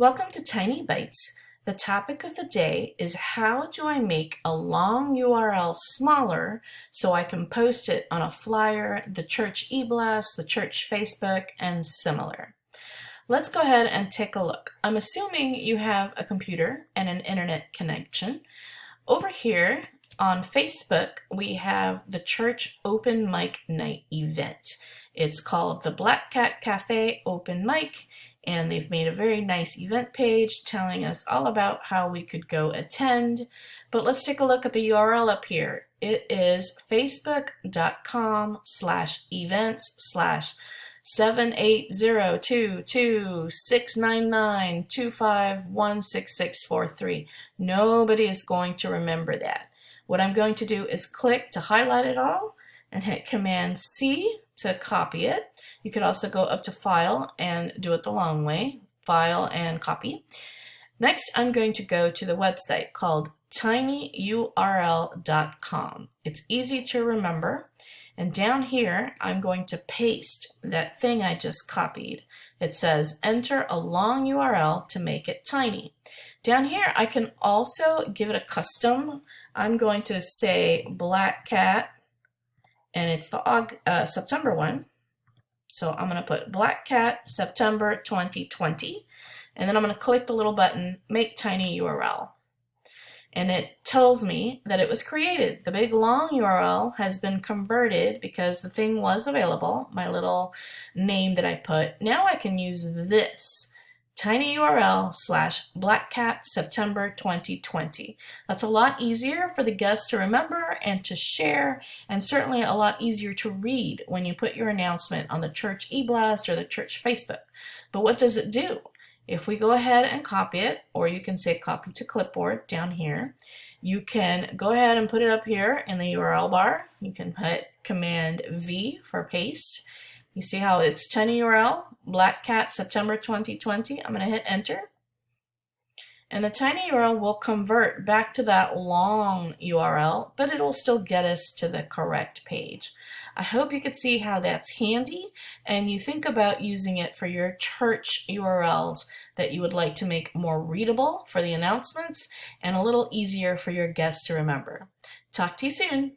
Welcome to Tiny Bites. The topic of the day is how do I make a long URL smaller so I can post it on a flyer, the church e-blast, the church Facebook, and similar. Let's go ahead and take a look. I'm assuming you have a computer and an internet connection. Over here on Facebook, we have the church open mic night event. It's called the Black Cat Cafe Open Mic, and they've made a very nice event page telling us all about how we could go attend. But let's take a look at the URL up here. It is facebook.com/events/78022269925166643. Nobody is going to remember that. What I'm going to do is click to highlight it all and hit Command C to copy it. You could also go up to File and do it the long way, File and Copy. Next, I'm going to go to the website called TinyURL.com. It's easy to remember, and down here I'm going to paste that thing I just copied. It says enter a long URL to make it tiny. Down here I can also give it a custom. I'm going to say Black Cat, and it's the September one. So I'm going to put Black Cat September 2020, and then I'm going to click the little button, Make Tiny URL. And it tells me that it was created. The big long URL has been converted because the thing was available, my little name that I put. Now I can use this. TinyURL/Black September 2020. That's a lot easier for the guests to remember and to share, and certainly a lot easier to read when you put your announcement on the church e-blast or the church Facebook. But what does it do? If we go ahead and copy it, or you can say copy to clipboard down here, you can go ahead and put it up here in the URL bar. You can hit Command V for paste. You see how it's TinyURL, Black Cat September 2020. I'm going to hit enter. And the TinyURL will convert back to that long URL, but it'll still get us to the correct page. I hope you could see how that's handy, and you think about using it for your church URLs that you would like to make more readable for the announcements and a little easier for your guests to remember. Talk to you soon.